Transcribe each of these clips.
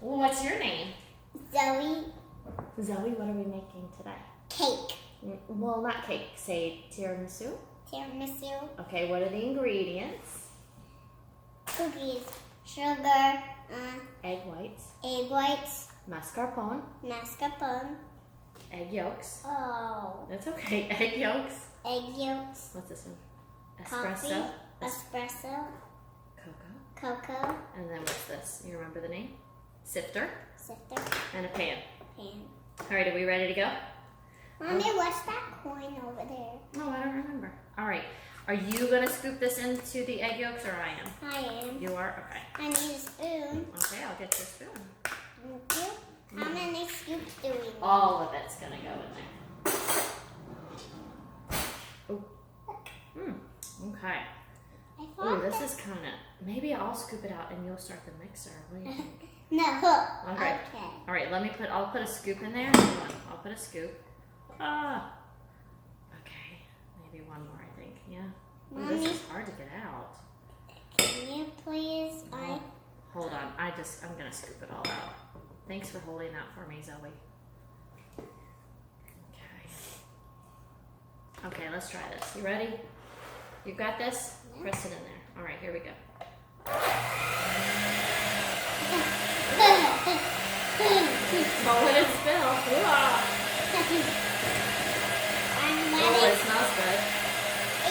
What's your name? Zoe. Zoe, what are we making today? Cake. Well, not cake. Say tiramisu. Tiramisu. Okay, what are the ingredients? Cookies. Sugar. Egg whites. Egg whites. Mascarpone. Mascarpone. Egg yolks. Oh. That's okay. Egg yolks. Egg yolks. What's this one? Coffee. Espresso. Espresso. Cocoa. Cocoa. And then what's this? You remember the name? Sifter. Sifter. And a pan. Pan. All right, are we ready to go? Mommy, what's that coin over there? No, I don't remember. All right. Are you going to scoop this into the egg yolks or I am? I am. You are? Okay. I need a spoon. Okay, I'll get your spoon. Thank you. How many scoops do we need? All of it's going to go in there. Oh. Okay. I Oh, thought this is kind of, maybe I'll scoop it out and you'll start the mixer. What do you think? No. Okay. Okay. All right, I'll put a scoop in there. Hold on, I'll put a scoop. Okay, maybe one more, I think. Yeah. Oh, this is hard to get out. Can you please? Hold on, I'm gonna scoop it all out. Thanks for holding that for me, Zoe. Okay, let's try this. You ready? You got this? Yeah. Press it in there. All right, here we go. Don't let it spill. I'm Oh, ready. it smells good.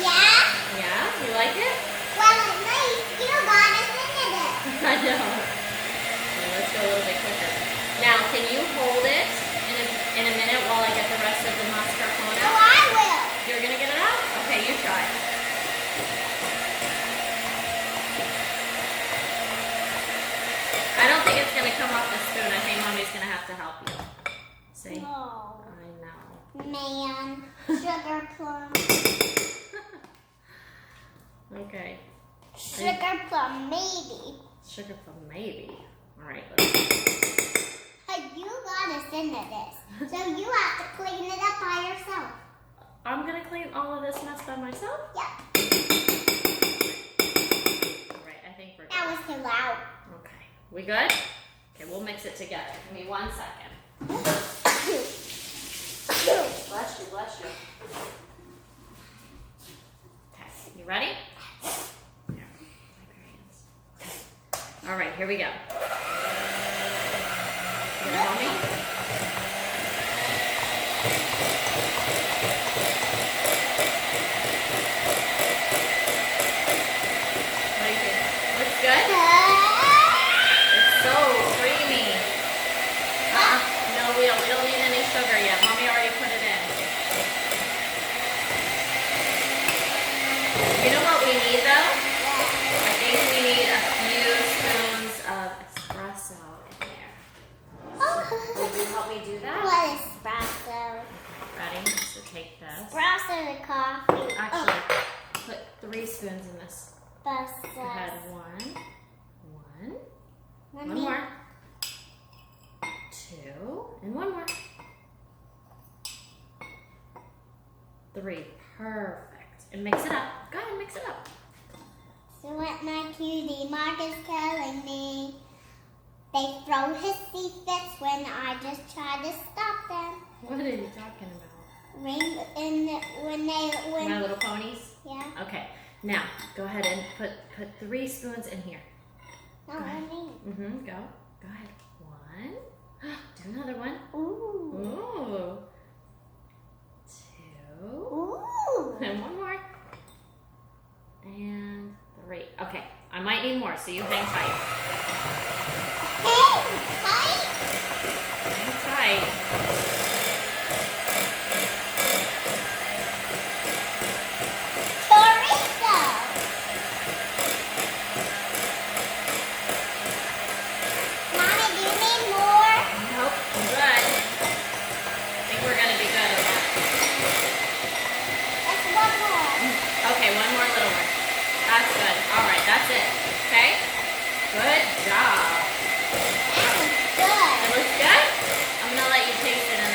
Yeah? Yeah? You like it? Well, at least you got us into this. I know. Okay, let's go a little bit quicker. Now, can you hold it in a minute while I get the rest of the mascarpone Oh, out? I will. You're going to get it out? Okay, you try. I don't think it's going to come off the spoon. I think Mommy's going to have to help you. See? Oh, I know. man. Sugar plum. Okay. Sugar plum, maybe. Sugar plum, maybe. All right, let's Hey, you got us into this. So you have to clean it up by yourself. I'm going to clean all of this mess by myself? Yep. All right, I think we're good. That was too loud. Okay, we good? Okay, we'll mix it together. Give me 1 second. Bless you, bless you. Okay, you ready? Here, wipe your hands. Okay. All right, here we go. You gonna help me? What do you think? Looks good? It's so creamy. No, we don't need any sugar yet. Mommy already put it in. You know what we need though? I think we need a few spoons of espresso in there. Would you help me do that? What is espresso? Ready? So take this. Espresso to coffee. Actually, put 3 spoons in this. Go ahead. Espresso. One more. 2, and one more. 3, perfect. And mix it up. Go ahead, mix it up. So what my cutie Mark is telling me, they throw hissy fits when I just try to stop them. What are you talking about? When My Little Ponies? yeah. Okay, now go ahead and put 3 spoons in here. No, I mean. Go ahead. 1. Do another one. Ooh. Ooh. 2. Ooh. And one more. And 3. Okay, I might need more, so you hang tight. Hey, tight. Hang tight. Chorizo. Mommy, do you need more? Nope, I'm good. I think we're gonna be good on that. That's one more. Okay, one more little one. That's good. All right, that's it. Okay? Good job. That was good. It looks good? I'm gonna let you taste it and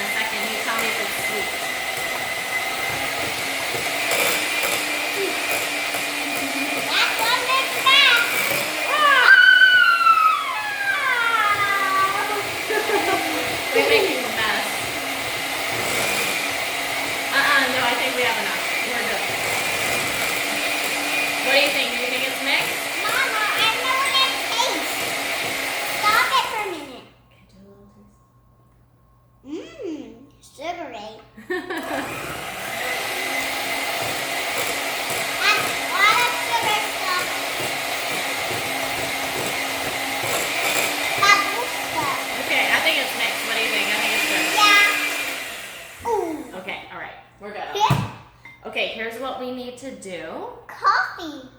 need to do? Coffee.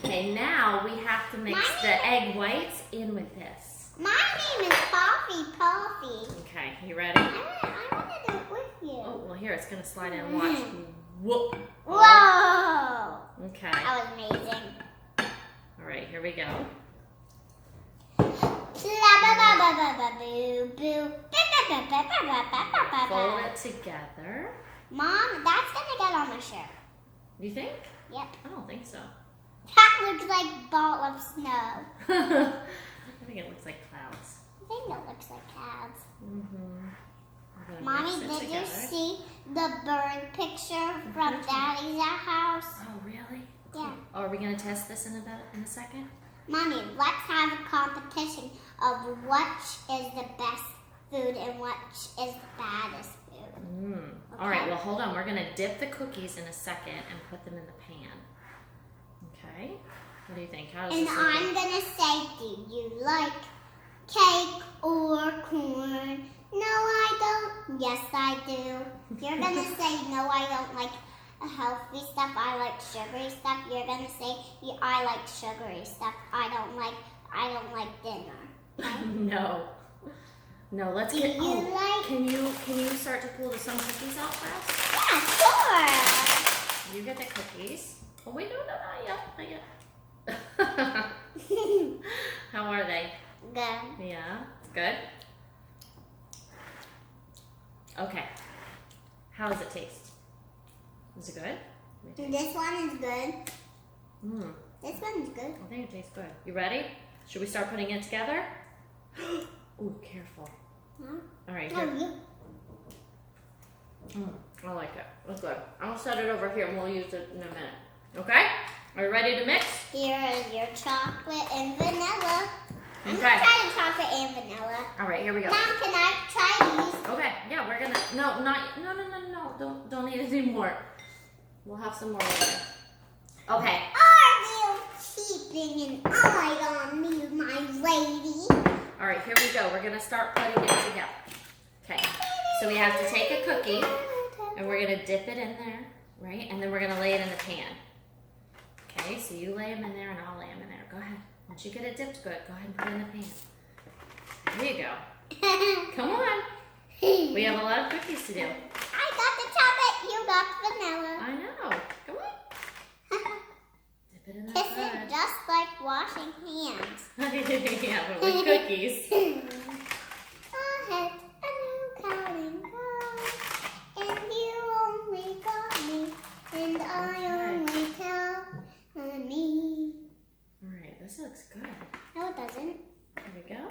Okay, now we have to mix the egg whites in with this. My name is Puffy. Okay, you ready? I want to do it with you. Oh, well here, it's going to slide in. Watch. Whoop. Whoa! Okay. That was amazing. All right, here we go. Fold it together. Mom, that's going to get on my shirt. Do you think? Yep. I don't think so. That looks like a ball of snow. I think it looks like clouds. I think it looks like clouds. Mm-hmm. Mommy, did you see the bird picture from Daddy's house? Oh, really? Yeah. Oh, are we going to test this in a second? Mommy, let's have a competition of which is the best food and which is the baddest food. Okay. All right, well, hold on. We're going to dip the cookies in a second and put them in the pan. Okay? What do you think? How does And this look? I'm going to say, do you like cake or corn? No, I don't. Yes, I do. You're going to say, no, I don't like healthy stuff. I like sugary stuff. You're going to say, I like sugary stuff. I don't like dinner. Okay? No. No, let's get. Can you start to pull some cookies out fast? Yeah, sure. You get the cookies. Oh wait, no, not yet. How are they? Good. Yeah, good. Okay. How does it taste? Is it good? This one is good. This one's good. I think it tastes good. You ready? Should we start putting it together? Ooh, careful. Huh? All right, here. I like it. That's good. I'll set it over here and we'll use it in a minute. Okay? Are you ready to mix? Here is your chocolate and vanilla. I'm Okay. going to try the chocolate and vanilla. All right, here we go. Mom, can I try these? Okay, yeah, we're gonna, no. Don't need any more. We'll have some more later. Okay. Are you keeping an eye on me, my lady? All right, here we go. We're gonna start putting it together. Okay, so we have to take a cookie and we're gonna dip it in there, right? And then we're gonna lay it in the pan. Okay, so you lay them in there and I'll lay them in there. Go ahead. Once you get it dipped good, go ahead and put it in the pan. There you go. Come on. We have a lot of cookies to do. I got the chocolate, you got the vanilla. I know. Come on. Dip it in the This pan. is just like washing hands. Yeah, but with cookies. I had a new calling card, and you only got me, and I only tell me. All right, this looks good. No, it doesn't. There we go.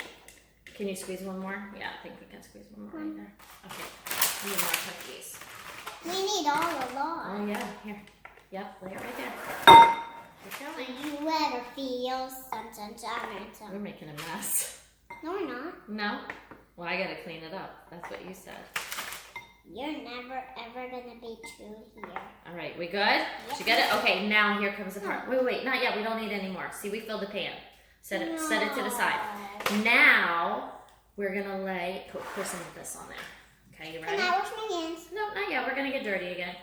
Can you squeeze one more? Yeah, I think we can squeeze one more right there. Okay, we need more cookies. We need all the lot. Oh yeah, here. Yep, lay it right there. Keep going. You ever feel something? We're making a mess. No, we're not. No? Well, I gotta clean it up. That's what you said. You're never ever gonna be true here. All right, we good? Did you get it? Okay, now here comes the part. Wait, not yet. We don't need any more. See, we filled the pan. Set it to the side. Now we're gonna put some of this on there. Okay, you ready? Can I wash my hands? No, not yet. We're gonna get dirty again.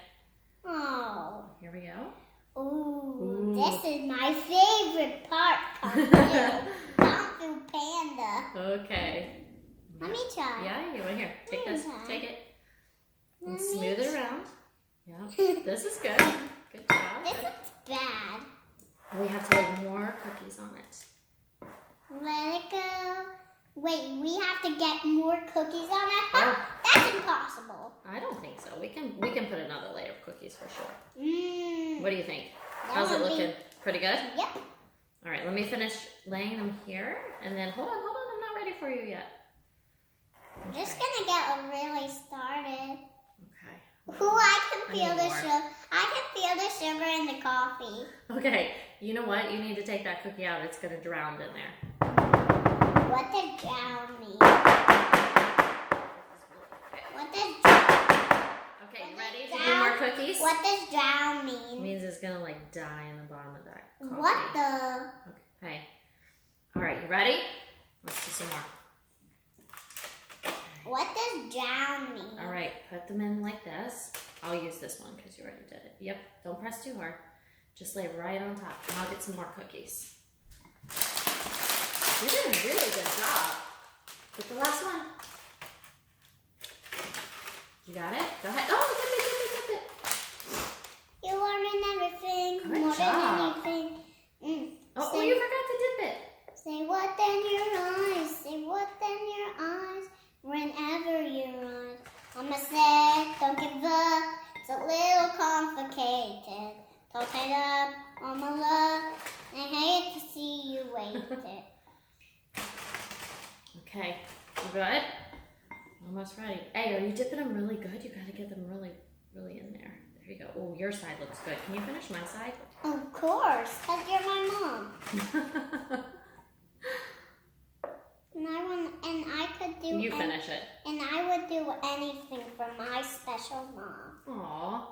Oh. Here we go. Ooh, this is my favorite part. Kung Fu Panda. Okay. Let me try. Yeah, you want here? Take this. Take it. And Let smooth me it around. Yeah. This is good. Good job. This looks bad. We have to lay more cookies on it. Let it go. Wait, we have to get more cookies on it? Oh. That's impossible. I don't think so. We can put another layer of cookies for sure. Mmm. What do you think? That How's it would be- looking? Pretty good? Yep. All right, let me finish laying them here. And then, hold on. I'm not ready for you yet. I'm just gonna get really started. Okay. Ooh, I can I feel need the more. sugar. I can feel the sugar in the coffee. Okay, you know what? You need to take that cookie out. It's going to drown in there. What does drown mean? What does Okay, you ready to do more cookies? What does drown It mean? means it's going to like die in the bottom of that coffee. What the? Okay. All right, you ready? Let's do some more. What does drown mean? All right, put them in like this. I'll use this one because you already did it. Yep, don't press too hard. Just lay it right on top. And I'll get some more cookies. You did a really good job. Get the last one. You got it? Go ahead. Oh, dip it. You learning everything. Good more job. than anything. Oh, you forgot to dip it. Say what in your eyes. Say what in your eyes. Whenever you run. Mama said, don't give up. It's a little complicated. Don't take up on my love. I hate to see you wasted. Okay, you good? Almost ready. Hey, are you dipping them really good? You gotta get them really, really in there. There you go. Oh, your side looks good. Can you finish my side? Of course, because you're my mom. And I could do. You finish it. And I would do anything for my special mom. Aw.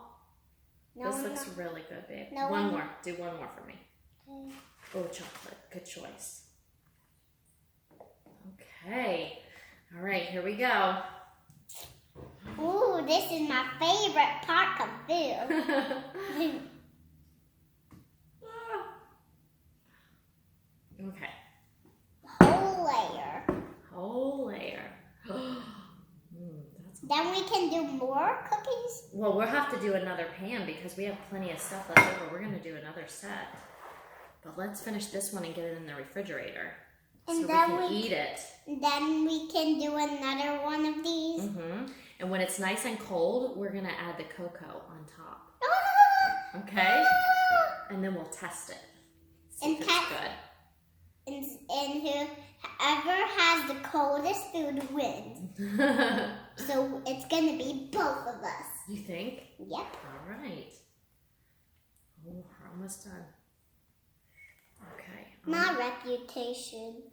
This looks really good, babe. No, one more. Do one more for me. Okay. Oh, chocolate. Good choice. Okay. All right, here we go. Ooh, this is my favorite part of food. Okay. Whole layer. Whole layer. Then we can do more cookies. Well, we'll have to do another pan because we have plenty of stuff left over. We're going to do another set. But let's finish this one and get it in the refrigerator. And so then we can eat it. Then we can do another one of these. Mm-hmm. And when it's nice and cold, we're going to add the cocoa on top. Okay? And then we'll test it. See if it's good. And whoever has the coldest food wins. So it's going to be both of us. You think? Yep. All right. Oh, we're almost done. Okay. My reputation.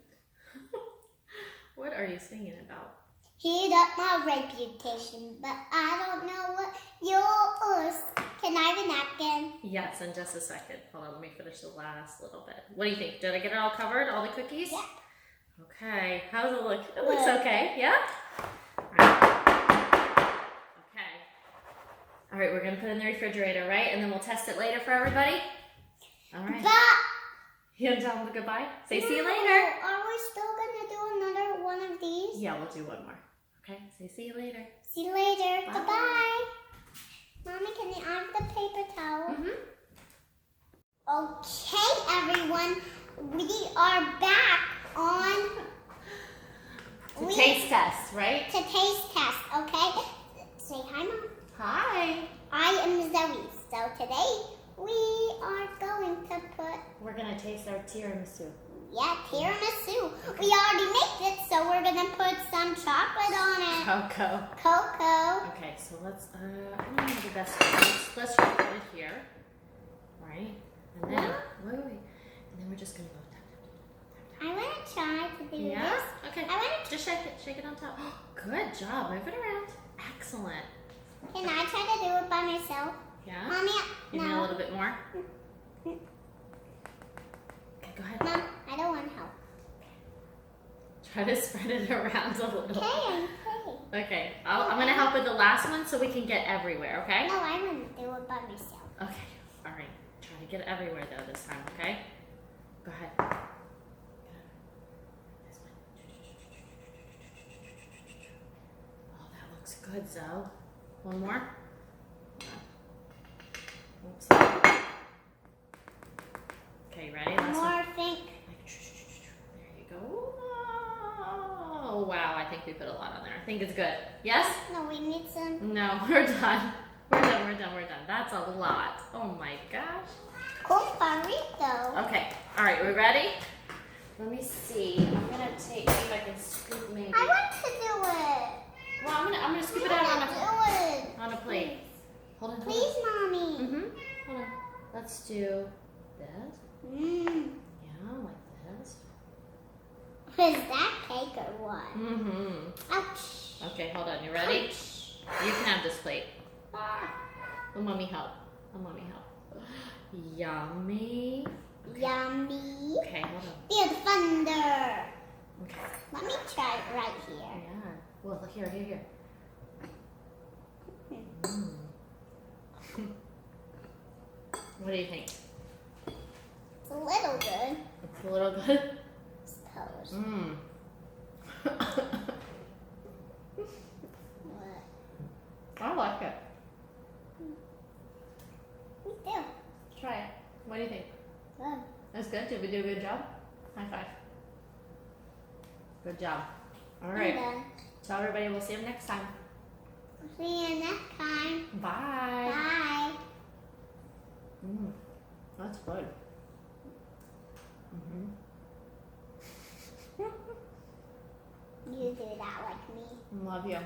What are you singing about? Heat up my reputation, but I don't know what yours. Can I have a napkin? Yes, in just a second. Hold on, let me finish the last little bit. What do you think? Did I get it all covered? All the cookies? Yep. Okay. How does it look? It looks okay. Yeah? Okay. All right, we're going to put it in the refrigerator, right? And then we'll test it later for everybody? All right. But You want to tell them goodbye? Say see you no, later. Are we still going to do another one of these? Yeah, we'll do one more. Okay, say see you later. See you later. Bye. Goodbye. Mommy, can you have the paper towel? Mm-hmm. Okay, everyone. We are back on Taste test, right? to taste test, okay? Say hi, Mom. Hi. I am Zoe. So today we are going to put, We're going to taste our tiramisu. tiramisu. We already made it, so we're going to put some chocolate on it. Cocoa. Okay, so let's, I don't know the best way. Let's try to put it here, right? And then, wait. And then we're just going to go tap, tap, tap, tap, tap. I want to try to do Yeah? this. Okay. I want Just shake it on top. Good job. Move it around. Excellent. Can I try to do it by myself? Yeah? Mommy, You need a little bit more? Okay, go ahead. Mom, I don't want help. Try to spread it around a little. Okay. Okay, I'm going to help with the last one so we can get everywhere, okay? No, I want to do it by myself. Okay, all right. Try to get it everywhere though this time, okay? Go ahead. This one. Oh, that looks good, Zoe. One more. Oops. Okay, ready? Last one. More think. There you go. Oh, wow. I think we put a lot on there. I think it's good. Yes? No, we need some. No, we're done. We're done. That's a lot. Oh my gosh. Comparito. Okay. All right, we ready? Let me see. I'm gonna see if I can scoop maybe. I want to do it. Well, I'm gonna scoop it out on a plate. Hold on. Please, Mommy. Hold on. Let's do this. Yeah, like this. Is that cake or what? Ouch. Okay, hold on. You ready? You can have this plate. Let mommy help. Yummy. Yummy. Okay, hold on. Feel the thunder. Okay. Let me try it right here. Yeah. Well, look here. What do you think? It's a little good. It's a little good. Suppose. Mmm. What? I like it. Me too. Try it. What do you think? Good. That's good. Did we do a good job? High five. Good job. All I'm right. done. Tell everybody we'll see them next time. See you next time. Bye. Bye. That's good. You do that like me. Love you.